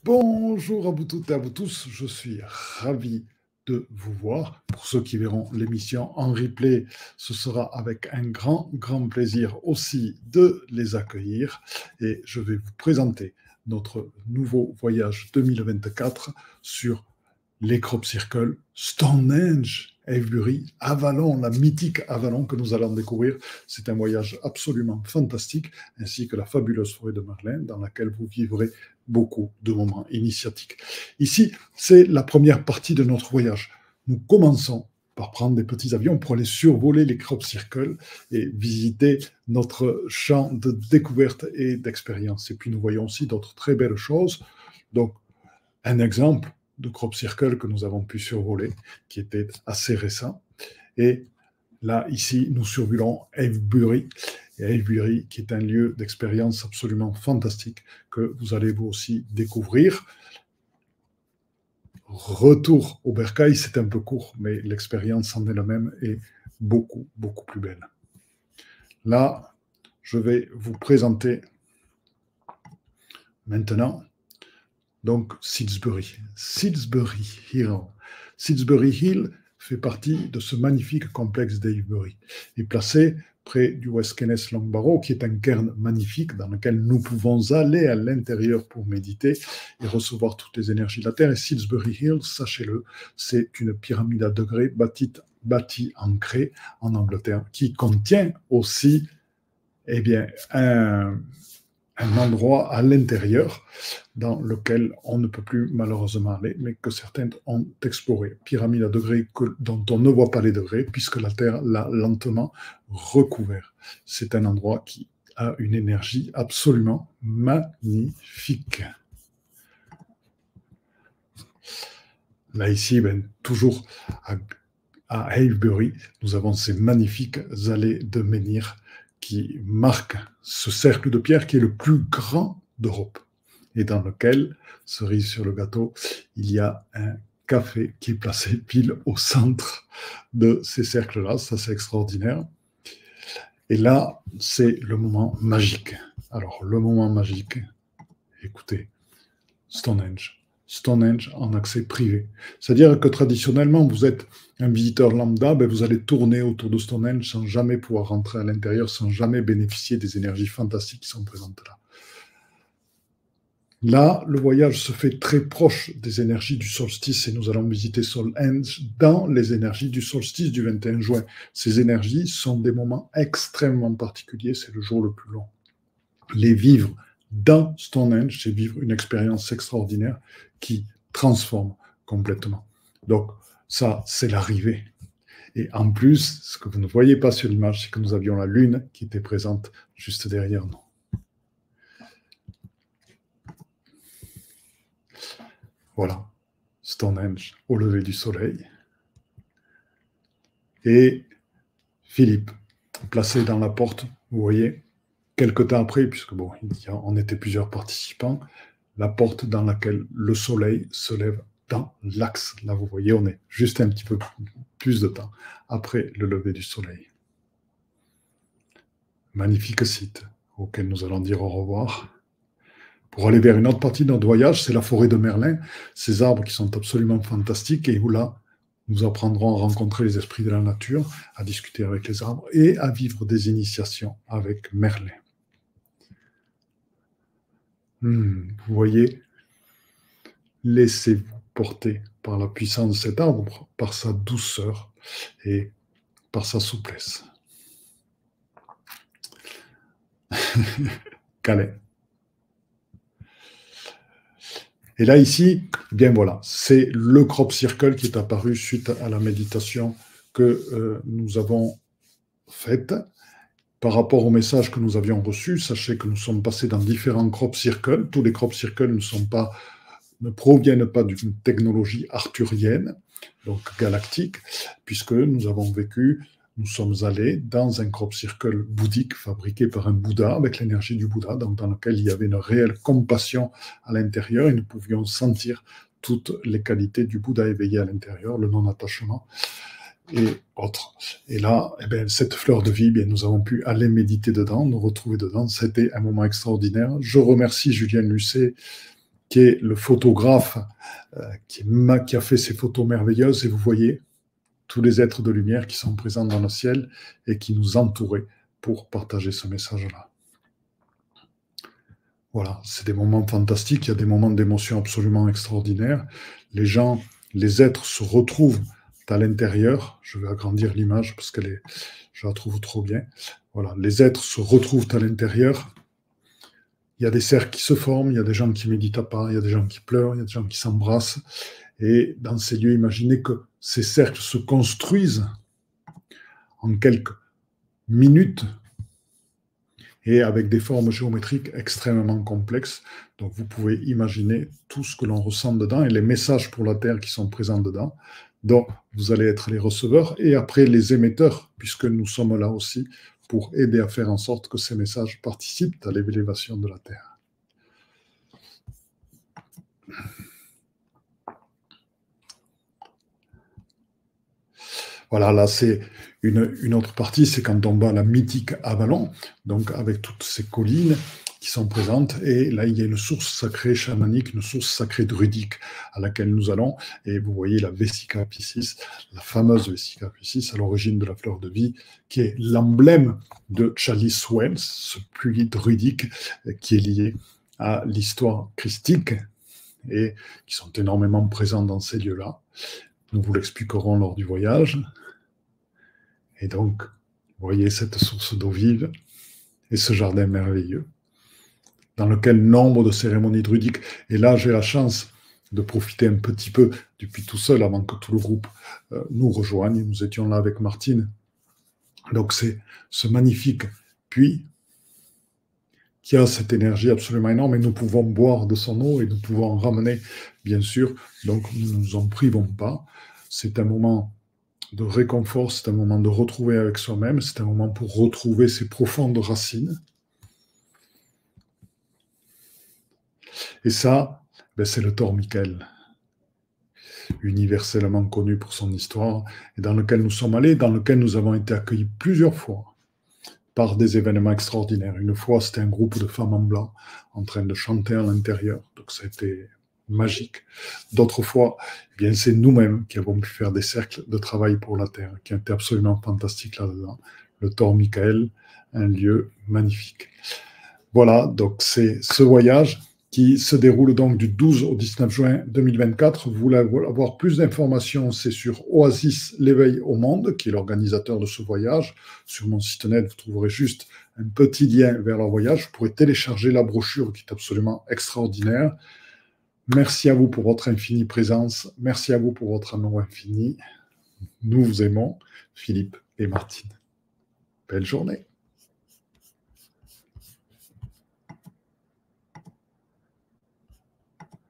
Bonjour à vous toutes et à vous tous, je suis ravi de vous voir. Pour ceux qui verront l'émission en replay, ce sera avec un grand plaisir aussi de les accueillir et je vais vous présenter notre nouveau voyage 2024 sur les Crop Circle, Stonehenge, Avebury, Avalon, la mythique Avalon que nous allons découvrir. C'est un voyage absolument fantastique, ainsi que la fabuleuse forêt de Merlin, dans laquelle vous vivrez beaucoup de moments initiatiques. Ici, c'est la première partie de notre voyage. Nous commençons par prendre des petits avions pour aller survoler les Crop Circle et visiter notre champ de découverte et d'expérience. Et puis nous voyons aussi d'autres très belles choses. Donc, un exemple de Crop Circle que nous avons pu survoler, qui était assez récent. Et là, ici, nous survolons Avebury. Et Avebury, qui est un lieu d'expérience absolument fantastique que vous allez vous aussi découvrir. Retour au bercail, c'est un peu court, mais l'expérience en est la même et beaucoup plus belle. Là, je vais vous présenter maintenant donc Salisbury. Salisbury Hill. Salisbury Hill fait partie de ce magnifique complexe d'Avebury et placé près du West Kenneth Long Barrow, qui est un cairn magnifique dans lequel nous pouvons aller à l'intérieur pour méditer et recevoir toutes les énergies de la Terre. Et Salisbury Hill, sachez-le, c'est une pyramide à degrés bâtie en craie en Angleterre, qui contient aussi un endroit à l'intérieur dans lequel on ne peut plus malheureusement aller, mais que certains ont exploré. Pyramide à degrés dont on ne voit pas les degrés, puisque la Terre l'a lentement recouvert. C'est un endroit qui a une énergie absolument magnifique. Là, ici, toujours à Avebury, nous avons ces magnifiques allées de menhir qui marquent ce cercle de pierre qui est le plus grand d'Europe et dans lequel, cerise sur le gâteau, il y a un café qui est placé pile au centre de ces cercles-là. Ça, c'est extraordinaire. Et là, c'est le moment magique. Alors, le moment magique, écoutez, Stonehenge. Stonehenge en accès privé. C'est-à-dire que traditionnellement, vous êtes un visiteur lambda, vous allez tourner autour de Stonehenge sans jamais pouvoir rentrer à l'intérieur, sans jamais bénéficier des énergies fantastiques qui sont présentes là. Là, le voyage se fait très proche des énergies du solstice et nous allons visiter Stonehenge dans les énergies du solstice du 21 juin. Ces énergies sont des moments extrêmement particuliers, c'est le jour le plus long. Les vivre dans Stonehenge, c'est vivre une expérience extraordinaire qui transforme complètement. Donc, ça, c'est l'arrivée. Et en plus, ce que vous ne voyez pas sur l'image, c'est que nous avions la Lune qui était présente juste derrière nous. Voilà, Stonehenge au lever du soleil. Et Philippe, placé dans la porte, vous voyez, quelque temps après, puisque bon, on était plusieurs participants, la porte dans laquelle le soleil se lève dans l'axe. Là, vous voyez, on est juste un petit peu plus de temps après le lever du soleil. Magnifique site auquel nous allons dire au revoir. Pour aller vers une autre partie de notre voyage, c'est la forêt de Merlin, ces arbres qui sont absolument fantastiques et où là, nous apprendrons à rencontrer les esprits de la nature, à discuter avec les arbres et à vivre des initiations avec Merlin. Vous voyez, laissez-vous porter par la puissance de cet arbre, par sa douceur et par sa souplesse. Calais. Et là, ici, bien voilà, c'est le Crop Circle qui est apparu suite à la méditation que nous avons faite. Par rapport au message que nous avions reçu, sachez que nous sommes passés dans différents Crop Circles. Tous les Crop Circles ne proviennent pas d'une technologie arthurienne, donc galactique, puisque nous sommes allés dans un Crop Circle bouddhique fabriqué par un Bouddha, avec l'énergie du Bouddha, donc dans lequel il y avait une réelle compassion à l'intérieur et nous pouvions sentir toutes les qualités du Bouddha éveillé à l'intérieur, le non-attachement et autres. Et là, cette fleur de vie, nous avons pu aller méditer dedans, nous retrouver dedans. C'était un moment extraordinaire. Je remercie Julien Lucet qui est le photographe qui a fait ces photos merveilleuses. Et vous voyez tous les êtres de lumière qui sont présents dans le ciel et qui nous entouraient pour partager ce message-là. Voilà, c'est des moments fantastiques, il y a des moments d'émotion absolument extraordinaires. Les gens, les êtres se retrouvent à l'intérieur. Je vais agrandir l'image parce je la trouve trop bien. Voilà, les êtres se retrouvent à l'intérieur. Il y a des cercles qui se forment, il y a des gens qui méditent à part, il y a des gens qui pleurent, il y a des gens qui s'embrassent. Et dans ces lieux, imaginez que ces cercles se construisent en quelques minutes et avec des formes géométriques extrêmement complexes. Donc vous pouvez imaginer tout ce que l'on ressent dedans et les messages pour la Terre qui sont présents dedans. Donc vous allez être les receveurs et après les émetteurs, puisque nous sommes là aussi pour aider à faire en sorte que ces messages participent à l'élévation de la Terre. Voilà, là c'est une autre partie, c'est quand on va à la mythique Avalon, donc avec toutes ces collines qui sont présentes, et là il y a une source sacrée chamanique, une source sacrée druidique à laquelle nous allons, et vous voyez la Vesica Piscis, la fameuse Vesica Piscis à l'origine de la fleur de vie, qui est l'emblème de Chalice Wells, ce puits druidique qui est lié à l'histoire christique, et qui sont énormément présents dans ces lieux-là. Nous vous l'expliquerons lors du voyage. Et donc, vous voyez cette source d'eau vive et ce jardin merveilleux dans lequel nombre de cérémonies druidiques, et là j'ai la chance de profiter un petit peu depuis tout seul avant que tout le groupe nous rejoigne. Nous étions là avec Martine. Donc c'est ce magnifique puits qui a cette énergie absolument énorme et nous pouvons boire de son eau et nous pouvons en ramener, bien sûr. Donc nous ne nous en privons pas. C'est un moment de réconfort, c'est un moment de retrouver avec soi-même, c'est un moment pour retrouver ses profondes racines. Et ça, c'est le Thor Michael, universellement connu pour son histoire, et dans lequel nous sommes allés, dans lequel nous avons été accueillis plusieurs fois par des événements extraordinaires. Une fois, c'était un groupe de femmes en blanc en train de chanter à l'intérieur, donc ça a été magique. D'autres fois, eh bien, c'est nous-mêmes qui avons pu faire des cercles de travail pour la Terre, qui ont été absolument fantastiques là-dedans. Le Thor Michael, un lieu magnifique. Voilà, donc c'est ce voyage qui se déroule donc du 12 au 19 juin 2024. Vous voulez avoir plus d'informations, c'est sur Oasis l'Éveil au Monde, qui est l'organisateur de ce voyage. Sur mon site net, vous trouverez juste un petit lien vers leur voyage. Vous pourrez télécharger la brochure qui est absolument extraordinaire. Merci à vous pour votre infinie présence. Merci à vous pour votre amour infini. Nous vous aimons, Philippe et Martine. Belle journée.